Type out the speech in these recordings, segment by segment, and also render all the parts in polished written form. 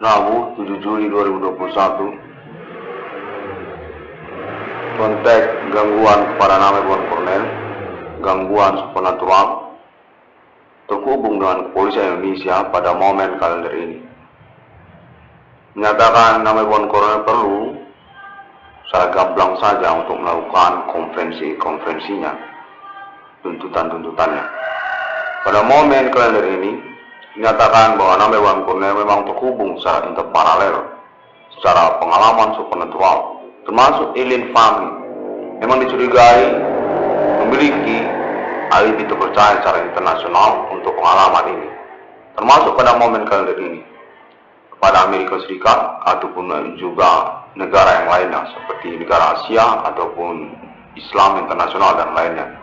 Rabu 7 Juli 2021. Konteks gangguan kepada nama Irwan Cornel, gangguan supernatural terhubung dengan kepolisian Indonesia pada momen kalender ini. Menyatakan nama Irwan Cornel perlu secara gamblang saja untuk melakukan konferensinya, tuntutannya. Pada momen kalender ini, menyatakan bahwa nama Irwan Cornel memang terhubung secara interparalel, secara pengalaman supernatural, termasuk alien family, memang dicurigai memiliki alibi terpercaya secara internasional untuk pengalaman ini, termasuk pada momen kalender ini, kepada Amerika Serikat ataupun juga negara yang lainnya seperti negara Asia ataupun Islam internasional dan lainnya.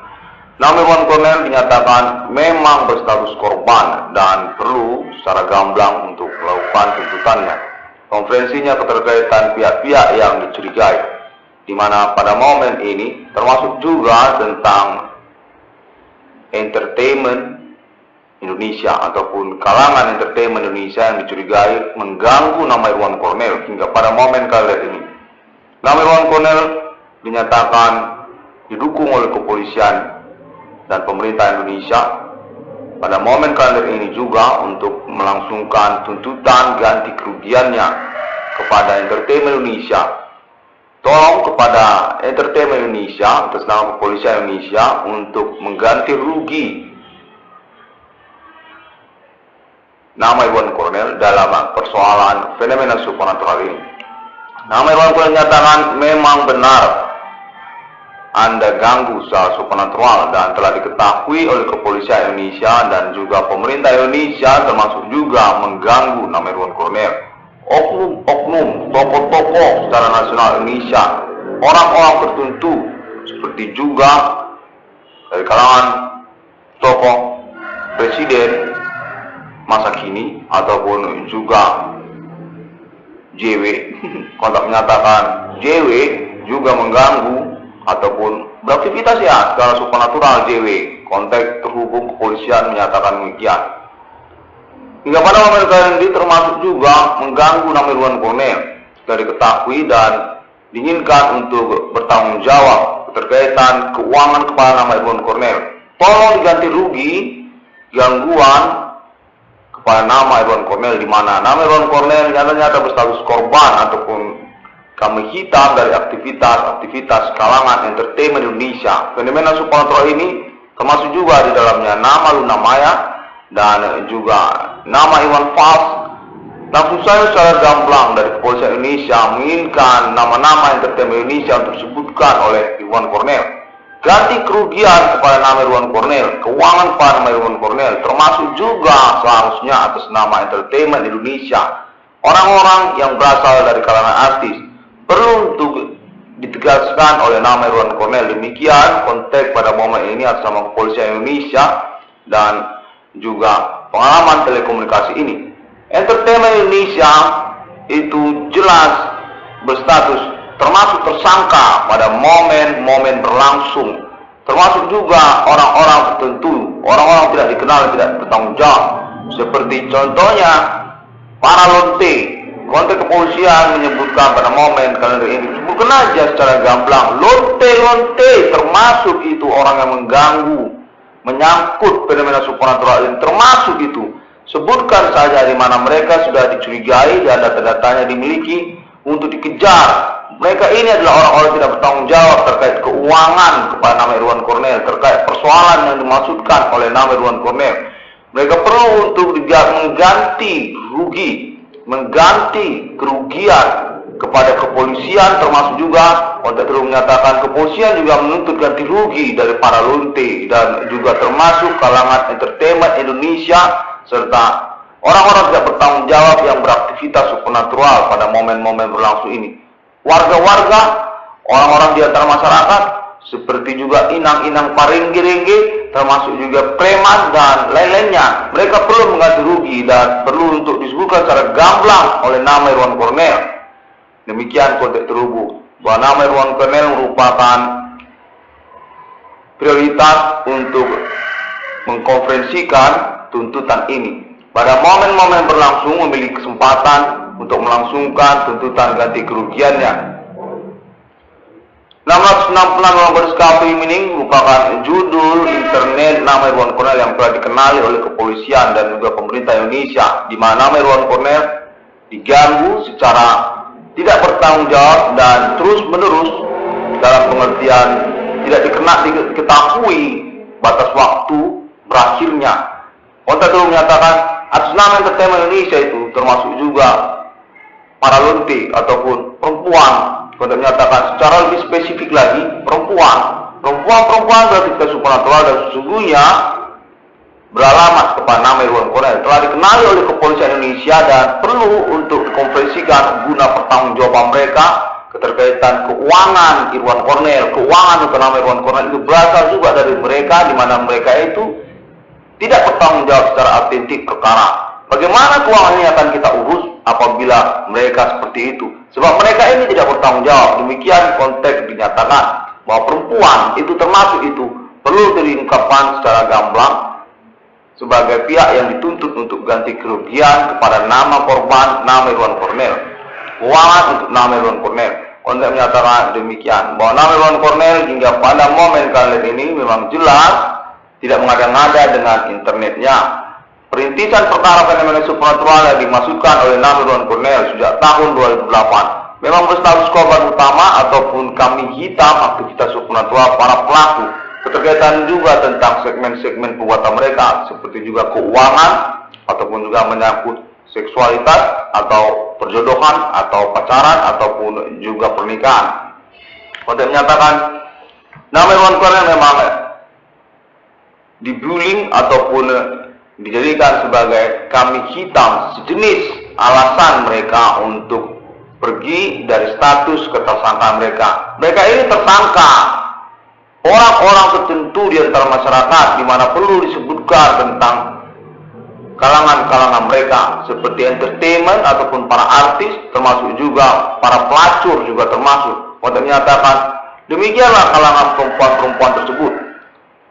Nama Irwan Cornel dinyatakan memang berstatus korban dan perlu secara gamblang untuk melakukan tuntutannya. Konferensinya keterkaitan pihak-pihak yang dicurigai, di mana pada momen ini termasuk juga tentang entertainment Indonesia ataupun kalangan entertainment Indonesia yang dicurigai mengganggu nama Irwan Cornel hingga pada momen kalender ini. Nama Irwan Cornel dinyatakan didukung oleh kepolisian dan pemerintah Indonesia pada momen kalender ini juga untuk melangsungkan tuntutan ganti kerugiannya kepada entertainment Indonesia. Tolong kepada entertainment Indonesia atas nama kepolisian Indonesia untuk mengganti rugi nama Irwan Cornel dalam persoalan fenomena supernatural ini. Nama Irwan Cornel nyatakan memang benar Anda ganggu secara supernatural dan telah diketahui oleh kepolisian Indonesia dan juga pemerintah Indonesia, termasuk juga mengganggu nama Irwan Cornel. Oknum, tokoh-tokoh secara nasional Indonesia, orang-orang tertentu seperti juga dari kalangan tokoh presiden masa kini ataupun juga JW, kontak menyatakan JW juga mengganggu ataupun beraktivitas ya secara supernatural JW, konteks terhubung kepolisian menyatakan demikian. Hingga pada momen kali ini termasuk juga mengganggu nama Irwan Cornel dari ketahui dan diinginkan untuk bertanggung jawab keterkaitan keuangan kepada nama Irwan Cornel. Tolong diganti rugi gangguan kepada nama Irwan Cornel, di mana nama Irwan Cornel nyata-nyata berstatus korban ataupun kami hitam dari aktivitas kalangan entertainment Indonesia. Fenomena supernatural ini termasuk juga di dalamnya nama Luna Maya dan juga nama Iwan Fals. Langsung saja secara gamblang dari kepolisian Indonesia menginginkan nama-nama entertainment Indonesia untuk disebutkan oleh Irwan Cornel. Ganti kerugian kepada nama Irwan Cornel, keuangan kepada nama Irwan Cornel, termasuk juga seharusnya atas nama entertainment Indonesia. Orang-orang yang berasal dari kalangan artis perlu untuk ditegaskan oleh nama Irwan Cornel. Demikian konteks pada momen ini atas nama kepolisian Indonesia dan juga pengalaman telekomunikasi ini. Entertainment Indonesia itu jelas berstatus termasuk tersangka pada momen-momen berlangsung, termasuk juga orang-orang tertentu, orang-orang tidak dikenal, tidak bertanggung jawab, seperti contohnya para lonte. Konteks kepolisian menyebutkan pada momen kalender ini, sebutkan aja secara gamblang, lonte termasuk itu orang yang mengganggu, menyangkut fenomena supernatural ini, termasuk itu. Sebutkan saja di mana mereka sudah dicurigai dan data-datanya dimiliki untuk dikejar. Mereka ini adalah orang-orang tidak bertanggung jawab terkait keuangan kepada nama Irwan Cornel, terkait persoalan yang dimaksudkan oleh nama Irwan Cornel. Mereka perlu untuk mengganti rugi, mengganti kerugian kepada kepolisian, termasuk juga konteks menyatakan kepolisian juga menuntut ganti rugi dari para lonte dan juga termasuk kalangan entertainment Indonesia serta orang-orang tidak bertanggung jawab yang beraktivitas supernatural pada momen-momen berlangsung ini. Warga-warga, orang-orang di antara masyarakat seperti juga inang-inang paringgi-ringgi, termasuk juga preman dan lain-lainnya, mereka perlu mengganti rugi dan perlu untuk disebutkan secara gamblang oleh nama Irwan Cornel. Demikian konteks terhubung bahwa nama Irwan Cornel merupakan prioritas untuk mengkonferensikan tuntutan ini. Pada momen-momen berlangsung memiliki kesempatan untuk melangsungkan tuntutan ganti kerugiannya. 666 ruang berdiscovery mining merupakan judul internet nama Irwan Cornell yang telah dikenali oleh kepolisian dan juga pemerintah Indonesia, di mana nama Irwan Cornell diganggu secara tidak bertanggung jawab dan terus menerus dalam pengertian tidak diketahui batas waktu berakhirnya. Kontak itu menyatakan atas nama Entertainment Indonesia itu termasuk juga para lonte ataupun perempuan. Kontak menyatakan secara lebih spesifik lagi perempuan beraktivitas supernatural dan sesungguhnya beralamat kepada nama Irwan Cornell telah dikenali oleh kepolisian Indonesia dan perlu untuk dikonversikan guna pertanggungjawaban mereka keterkaitan keuangan Irwan Cornell. Keuangan untuk nama Irwan Cornell itu berasal juga dari mereka, di mana mereka itu tidak bertanggung jawab secara autentik perkara. Bagaimana keuangan ini akan kita urus apabila mereka seperti itu? Sebab mereka ini tidak bertanggung jawab. Demikian konteks dinyatakan bahwa perempuan itu termasuk itu perlu diungkapkan secara gamblang sebagai pihak yang dituntut untuk ganti kerugian kepada nama korban, nama Irwan Cornell. Keuangan untuk nama Irwan Cornell. Konteks menyatakan demikian bahwa nama Irwan Cornell hingga pada momen kali ini memang jelas tidak mengada-ngada dengan internetnya. Perintisan perkara fenomena supernatural yang dimasukkan oleh nama Irwan Cornell sejak tahun 2008 memang berstatus korban utama ataupun kambing hitam aktivitas supernatural para pelaku. Keterkaitan juga tentang segmen-segmen perbuatan mereka seperti juga keuangan ataupun juga menyangkut seksualitas atau perjodohan atau pacaran ataupun juga pernikahan. Konteks menyatakan nama Irwan Cornell memang dibullying ataupun dijadikan sebagai kambing hitam sejenis alasan mereka untuk pergi dari status ketersangkaan mereka. Mereka ini tersangka orang-orang tertentu di antara masyarakat, di mana perlu disebutkan tentang kalangan-kalangan mereka seperti entertainment ataupun para artis, termasuk juga para pelacur juga termasuk. Untuk menyatakan demikianlah kalangan perempuan-perempuan tersebut.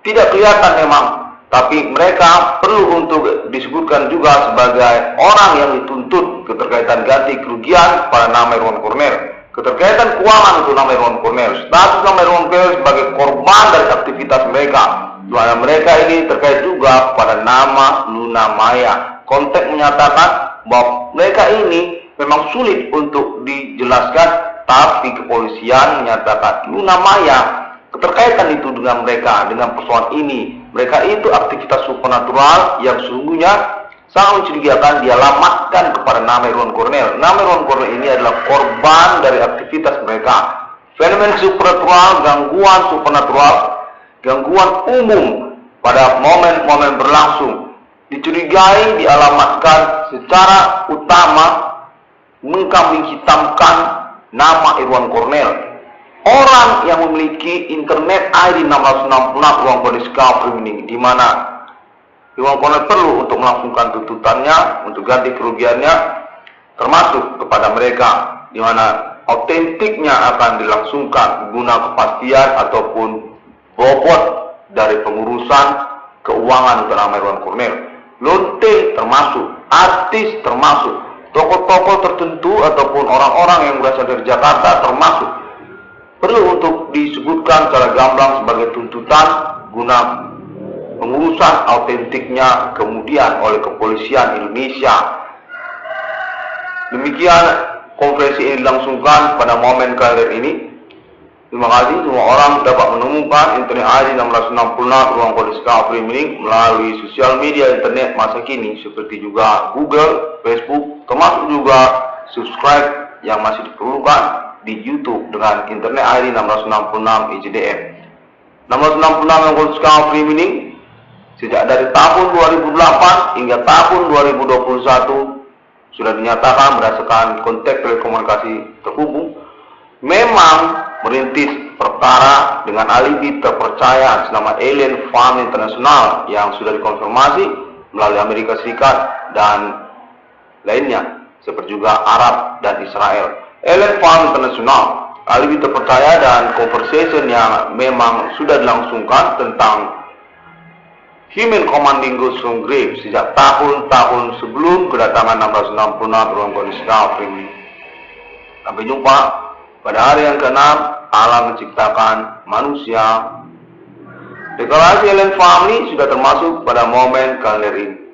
Tidak kelihatan memang, tapi mereka perlu untuk disebutkan juga sebagai orang yang dituntut keterkaitan ganti kerugian pada nama Irwan Cornell. Keterkaitan keuangan untuk nama Irwan Cornell, status nama Irwan Cornell sebagai korban dari aktivitas mereka, di mana mereka ini terkait juga pada nama Luna Maya. Konteks menyatakan bahwa mereka ini memang sulit untuk dijelaskan, tapi kepolisian menyatakan Luna Maya keterkaitan itu dengan mereka, dengan persoalan ini. Mereka itu aktivitas supernatural yang sesungguhnya sangat mencurigakan dialamatkan kepada nama Irwan Cornell. Nama Irwan Cornell ini adalah korban dari aktivitas mereka. Fenomen supernatural, gangguan umum pada momen-momen berlangsung dicurigai dialamatkan secara utama mengkambing hitamkan nama Irwan Cornell. Orang yang memiliki internet ID 666 ruang berdiscovery ini, di mana Irwan Cornell perlu untuk melangsungkan tuntutannya untuk ganti kerugiannya, termasuk kepada mereka, di mana autentiknya akan dilangsungkan guna kepastian ataupun bobot dari pengurusan keuangan untuk nama Irwan Cornell. Lonte termasuk, artis termasuk, tokoh-tokoh tertentu ataupun orang-orang yang berasal dari Jakarta termasuk. Perlu untuk disebutkan secara gamblang sebagai tuntutan guna pengurusan autentiknya kemudian oleh kepolisian Indonesia. Demikian konferensi ini dilangsungkan pada momen kali ini. Terima kasih semua orang dapat menemukan internet ID 666 ruang berdiscovery mining melalui sosial media internet masa kini seperti juga Google, Facebook, termasuk juga subscribe yang masih diperlukan di YouTube dengan internet ID 666 IJDM. 666 yang berdiscovery mining sejak dari tahun 2008 hingga tahun 2021 sudah dinyatakan berdasarkan konteks telekomunikasi terhubung memang merintis perkara dengan alibi terpercaya senama Alien Farm International yang sudah dikonfirmasi melalui Amerika Serikat dan lainnya seperti juga Arab dan Israel. Alien Farm International, alibi terpercaya dan conversation yang memang sudah dilangsungkan tentang Human commanding Ghost from grave sejak tahun-tahun sebelum kedatangan 666 Tuhan Yesus ini. Sampai jumpa pada hari yang ke-6, Allah menciptakan manusia. Deklarasi Alien Family sudah termasuk pada momen kalender ini.